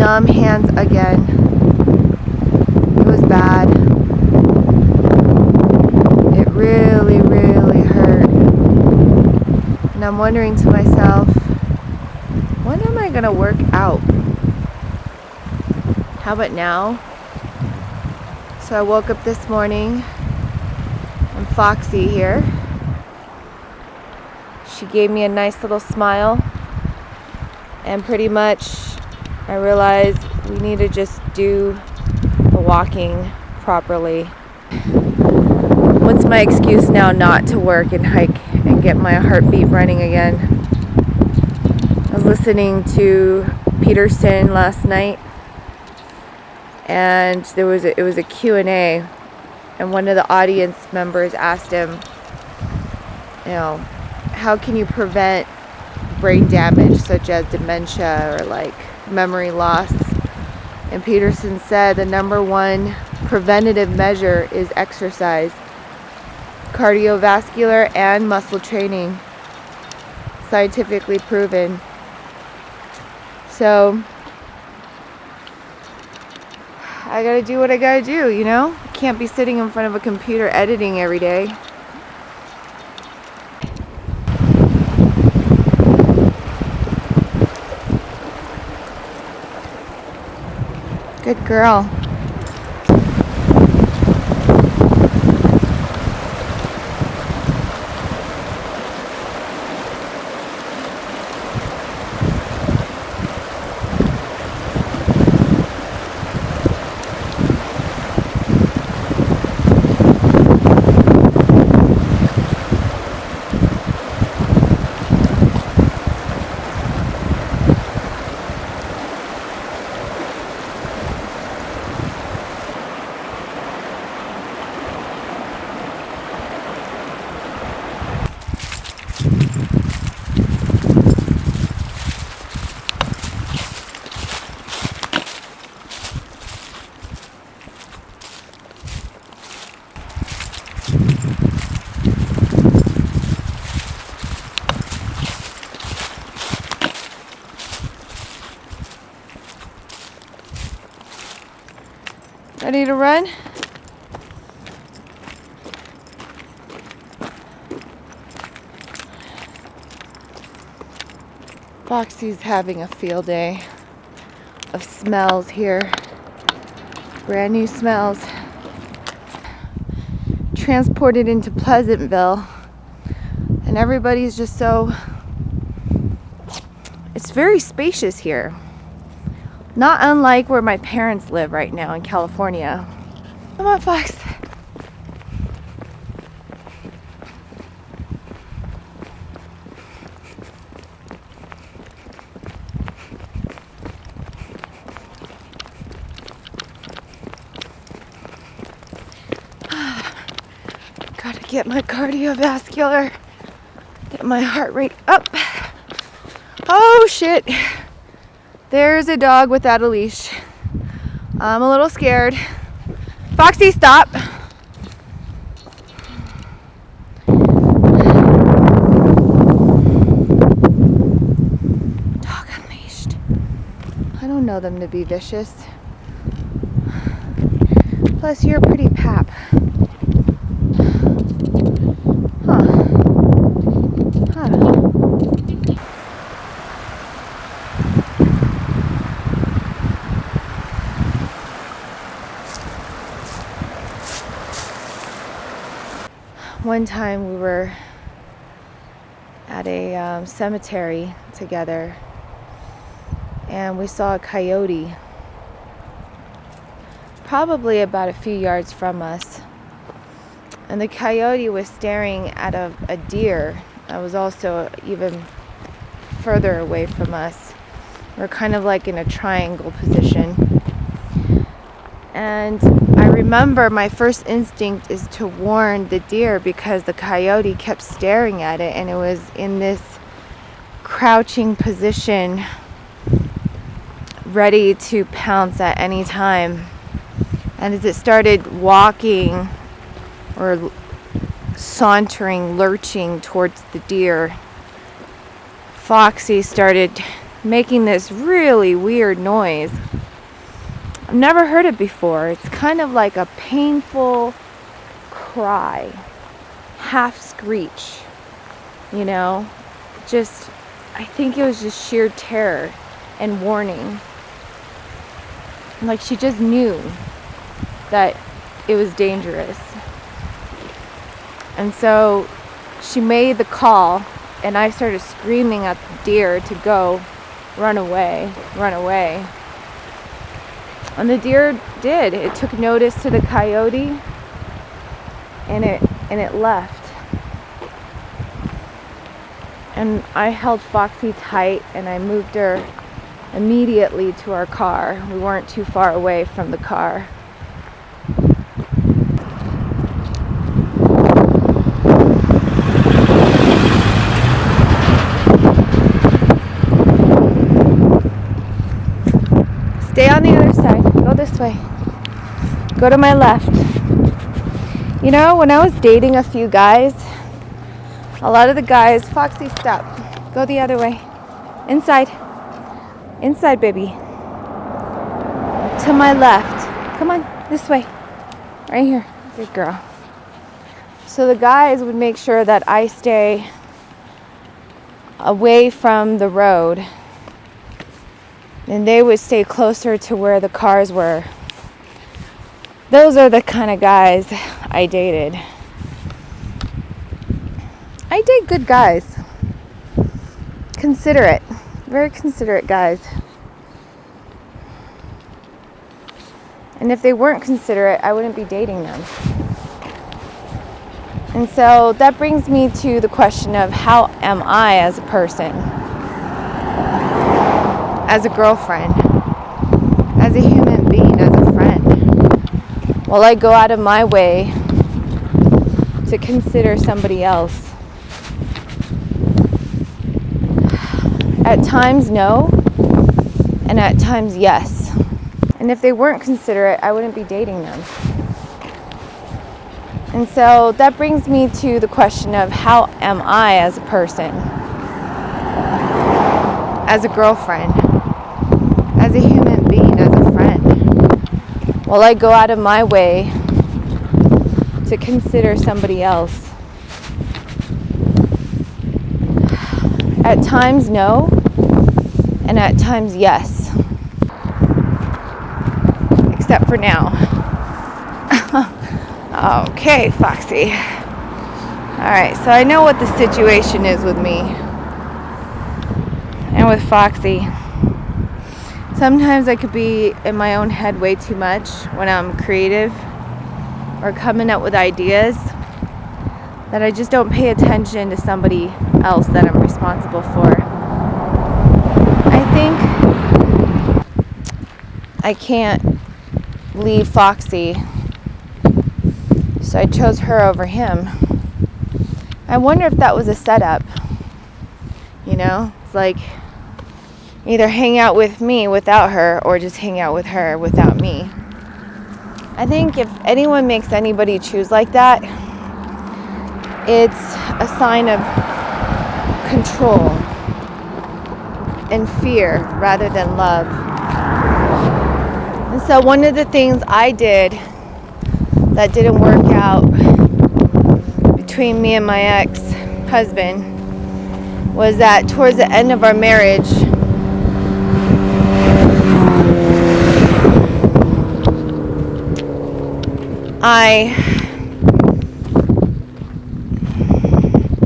numb hands again. It was bad. It really, really hurt. And I'm wondering to myself, when am I gonna work out? How about now? So I woke up this morning and Foxy here. She gave me a nice little smile, and pretty much I realized we need to just do the walking properly. What's my excuse now not to work and hike and get my heartbeat running again? I was listening to Peterson last night, and it was a Q&A, and one of the audience members asked him, how can you prevent brain damage such as dementia or like memory loss? And Peterson said the number one preventative measure is exercise, cardiovascular and muscle training, scientifically proven. So I gotta do what I gotta do, I can't be sitting in front of a computer editing every day. Good girl. Ready to run? Foxy's having a field day of smells here. Brand new smells. Transported into Pleasantville, and everybody's just it's very spacious here. Not unlike where my parents live right now in California. Come on, Fox. Gotta get my cardiovascular, get my heart rate up. Oh shit. There's a dog without a leash. I'm a little scared. Foxy, stop. Dog unleashed. I don't know them to be vicious. Plus, you're a pretty pap. One time we were at a cemetery together, and we saw a coyote probably about a few yards from us, and the coyote was staring at a deer that was also even further away from us. We're kind of like in a triangle position. And I remember my first instinct is to warn the deer because the coyote kept staring at it, and it was in this crouching position, ready to pounce at any time. And as it started walking or sauntering, lurching towards the deer, Foxy started making this really weird noise. never heard it before. It's kind of like a painful cry, half screech, you know, just, I think it was just sheer terror and warning. Like she just knew that it was dangerous. And so she made the call, and I started screaming at the deer to go, run away, run away. And the deer did. It took notice to the coyote, and it left. And I held Foxy tight, and I moved her immediately to our car. We weren't too far away from the car. Stay on the other side. Go this way. Go to my left. You know, when I was dating a few guys, a lot of the guys, Foxy, stop. Go the other way. Inside. Inside, baby. To my left. Come on, this way. Right here. Good girl. So the guys would make sure that I stay away from the road, and they would stay closer to where the cars were. Those are the kind of guys I dated. I date good guys. Considerate. Very considerate guys. And if they weren't considerate, I wouldn't be dating them. And so that brings me to the question of, how am I as a person? As a girlfriend, as a human being, as a friend? Will I go out of my way to consider somebody else? At times, no, and at times, yes. And if they weren't considerate, I wouldn't be dating them. And so that brings me to the question of, how am I as a person? As a girlfriend, as a human being, as a friend? Will I go out of my way to consider somebody else? At times, no, and at times, yes. Except for now. Okay, Foxy. Alright, so I know what the situation is with me and with Foxy. Sometimes I could be in my own head way too much when I'm creative or coming up with ideas, that I just don't pay attention to somebody else that I'm responsible for. I think I can't leave Foxy, so I chose her over him. I wonder if that was a setup. You know, it's like either hang out with me without her, or just hang out with her without me. I think if anyone makes anybody choose like that, it's a sign of control and fear rather than love. And so one of the things I did that didn't work out between me and my ex-husband was that towards the end of our marriage, I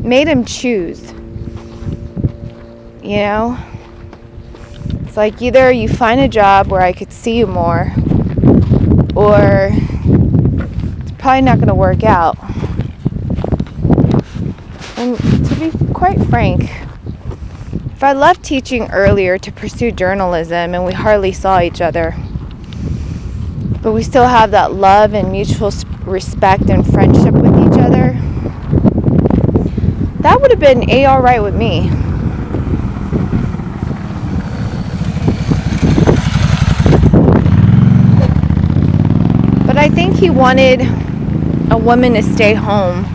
made him choose. You know? It's like, either you find a job where I could see you more, or it's probably not going to work out. And to be quite frank, if I left teaching earlier to pursue journalism and we hardly saw each other, but we still have that love and mutual respect and friendship with each other, that would have been all right with me. But I think he wanted a woman to stay home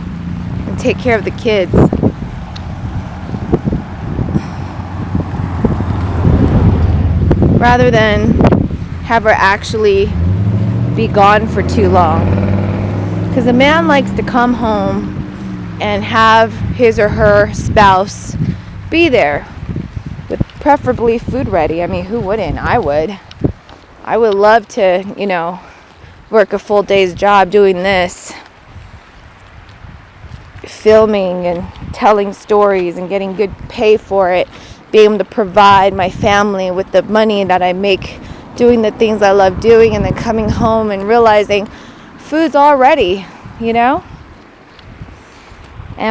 and take care of the kids. Rather than have her actually be gone for too long. Because a man likes to come home and have his or her spouse be there with preferably food ready. I mean, who wouldn't? I would love to, work a full day's job doing this, filming and telling stories and getting good pay for it, being able to provide my family with the money that I make doing the things I love doing, and then coming home and realizing food's all ready, and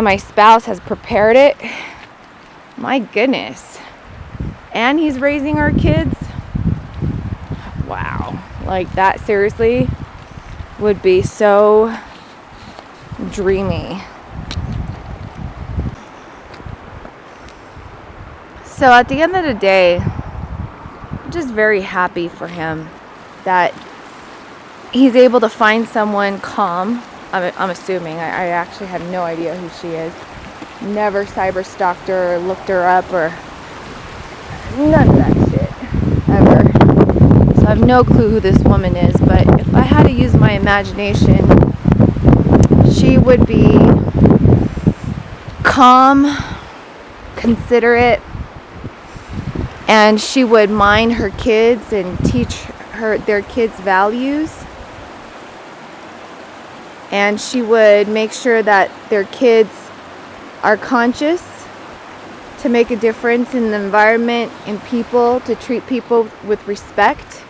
my spouse has prepared it. My goodness. And he's raising our kids. Wow. Like, that seriously would be so dreamy. So at the end of the day, I'm just very happy for him that he's able to find someone calm. I'm assuming. I actually have no idea who she is. Never cyber stalked her or looked her up or none of that shit ever. So I have no clue who this woman is, but if I had to use my imagination, she would be calm, considerate, and she would mind her kids and teach their kids values. And she would make sure that their kids are conscious to make a difference in the environment and people, to treat people with respect.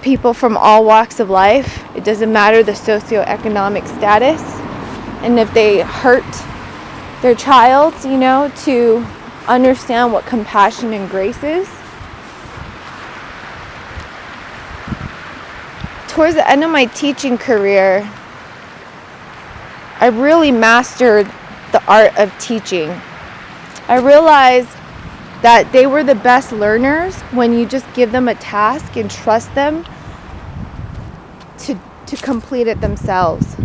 People from all walks of life. It doesn't matter the socioeconomic status. And if they hurt their child, to understand what compassion and grace is. Towards the end of my teaching career, I really mastered the art of teaching. I realized that they were the best learners when you just give them a task and trust them to complete it themselves.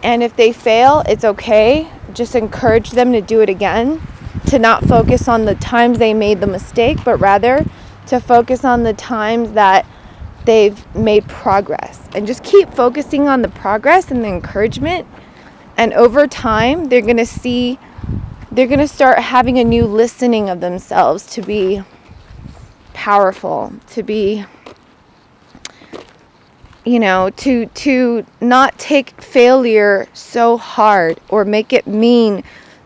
And if they fail, it's okay. Just encourage them to do it again, to not focus on the times they made the mistake, but rather to focus on the times that they've made progress, and just keep focusing on the progress and the encouragement. And over time, they're going to start having a new listening of themselves, to be powerful, to be, to not take failure so hard or make it mean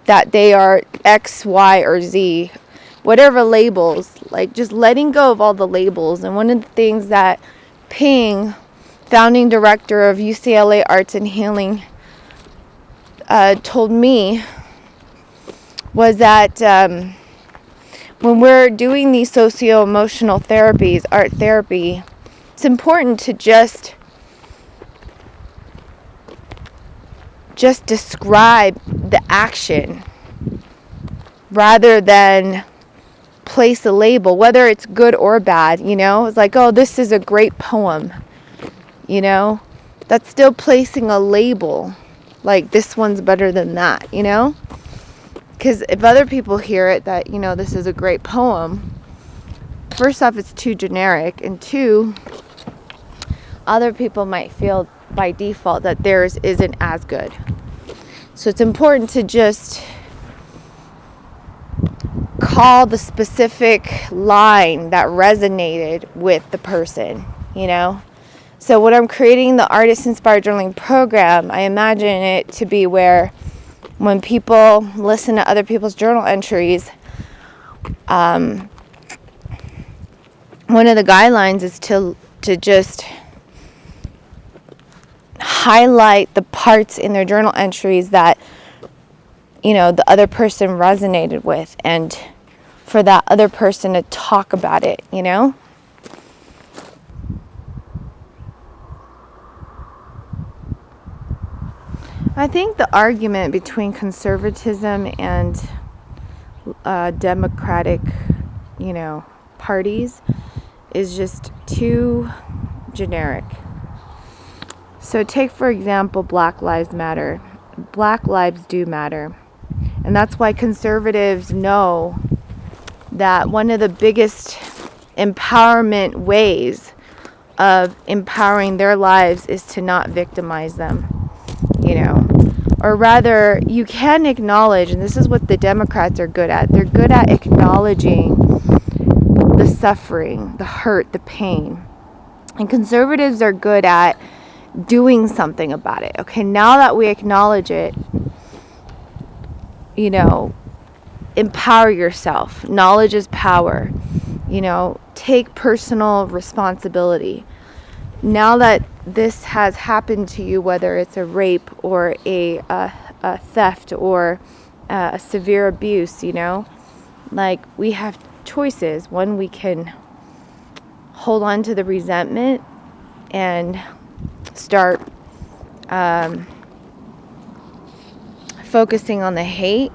that they are X, Y, or Z. Whatever labels, like just letting go of all the labels. And one of the things that Ping, founding director of UCLA Arts and Healing, told me was that when we're doing these socio-emotional therapies, art therapy, it's important to just describe the action rather than place a label, whether it's good or bad. It's like, oh, this is a great poem, that's still placing a label, like this one's better than that, because if other people hear it that, this is a great poem, first off, it's too generic, and two, other people might feel by default that theirs isn't as good. So it's important to just call the specific line that resonated with the person, So when I'm creating the Artist-Inspired Journaling program, I imagine it to be where when people listen to other people's journal entries, one of the guidelines is to just highlight the parts in their journal entries that, the other person resonated with, and for that other person to talk about it, I think the argument between conservatism and democratic, parties is just too generic. So take, for example, Black Lives Matter. Black lives do matter. And that's why conservatives know that one of the biggest empowerment ways of empowering their lives is to not victimize them, you know. Or rather, you can acknowledge, and this is what the Democrats are good at. They're good at acknowledging the suffering, the hurt, the pain. And conservatives are good at doing something about it. Okay, now that we acknowledge it, you know, empower yourself. Knowledge is power. You know, take personal responsibility. Now that this has happened to you, whether it's a rape or a theft or a severe abuse, you know, like, we have choices. One, we can hold on to the resentment and start focusing on the hate,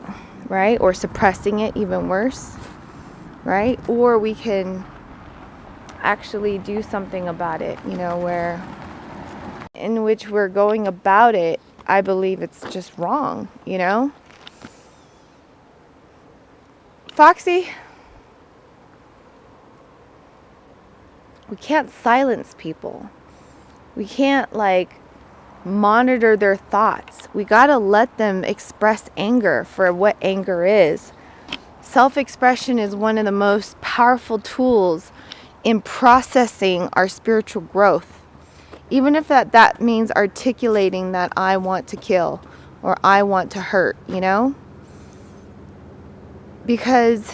right? Or suppressing it, even worse, right? Or we can actually do something about it, you know, where in which we're going about it, I believe it's just wrong, you know? Foxy, we can't silence people. We can't, like, monitor their thoughts. We gotta let them express anger for what anger is. Self-expression is one of the most powerful tools in processing our spiritual growth. Even if that means articulating that I want to kill or I want to hurt, you know? Because,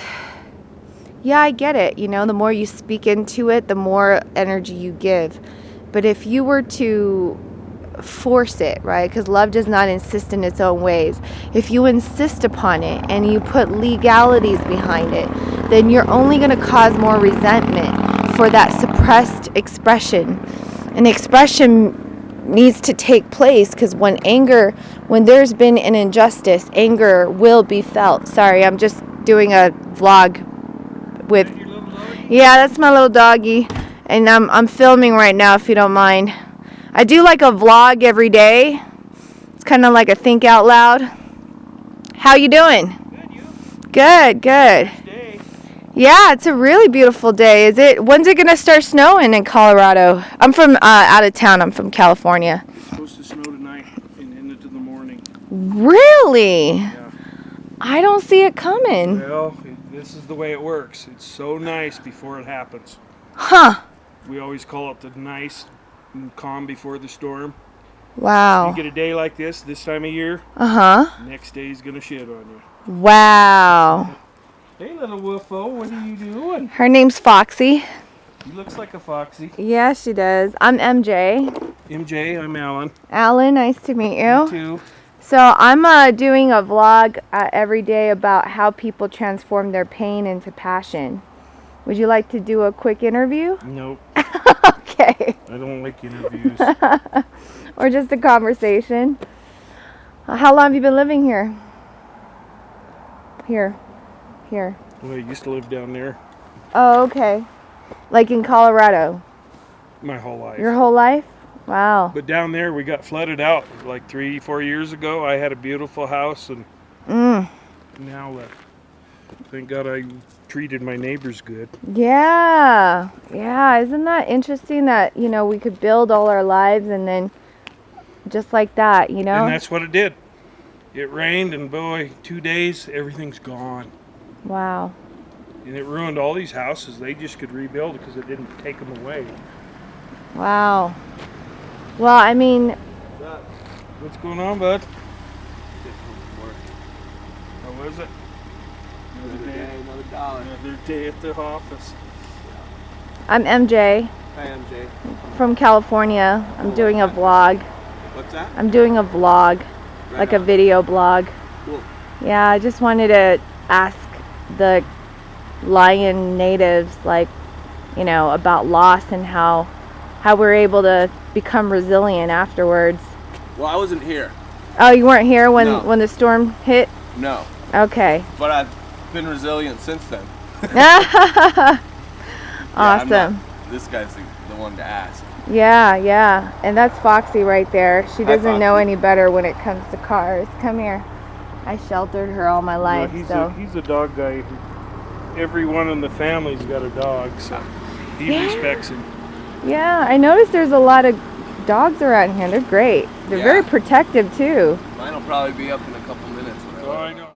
yeah, I get it. You know, the more you speak into it, the more energy you give. But if you were to force it, right? Because love does not insist in its own ways. If you insist upon it and you put legalities behind it, then you're only going to cause more resentment for that suppressed expression. And expression needs to take place, because when there's been an injustice, anger will be felt. Sorry, I'm just doing a vlog with, yeah, that's my little doggy, and I'm filming right now, if you don't mind. I do like a vlog every day. It's kind of like a think out loud. How you doing? Good, you? Good, good. Nice day. Yeah, it's a really beautiful day. When's it gonna start snowing in Colorado? I'm from out of town. I'm from California. It's supposed to snow tonight and into the morning. Really? Yeah. I don't see it coming. Well, this is the way it works. It's so nice before it happens. Huh. We always call it the nice and calm before the storm. Wow. You get a day like this time of year, Uh-huh. next day's gonna shit on you. Wow. Hey, little woofo, what are you doing? Her name's Foxy. He looks like a foxy. Yeah, she does. I'm MJ. MJ, I'm Alan. Alan, nice to meet you. You too. So I'm doing a vlog every day about how people transform their pain into passion. Would you like to do a quick interview? Nope. Okay. I don't like interviews. Or just a conversation. How long have you been living here? Here. Well, I used to live down there Oh, okay. Like in Colorado? my whole life. Your whole life? Wow. But down there we got flooded out like 3-4 years ago. I had a beautiful house, and now thank God I treated my neighbors good. Yeah. Yeah. Isn't that interesting that, you know, we could build all our lives and then just like that, you know? And that's what it did. It rained, and boy, 2 days, everything's gone. Wow. And it ruined all these houses. They just could rebuild because it didn't take them away. Wow. Well, I mean, What's going on, bud? How was it? Another day, another dollar. Another day at the office. I'm MJ Hi, MJ. from California. I'm doing a vlog. What's that? I'm doing a vlog, Right like a on. video blog. Cool. Yeah, I just wanted to ask the Lion natives, like, you know, about loss and how we're able to become resilient afterwards. Well, I wasn't here. Oh, you weren't here when No. when the storm hit? No. Okay. But I've been resilient since then. Awesome. Yeah, this guy's the one to ask. Yeah. And that's Foxy right there. She Hi, doesn't know Foxy. any better when it comes to cars. Come here. I sheltered her all my life, he's so. a dog guy. everyone in the family's got a dog, so he Yeah. respects him. Yeah, I noticed there's a lot of dogs around here. They're great. They're Yeah. very protective too. Mine will probably be up in a couple minutes. When Oh, I know.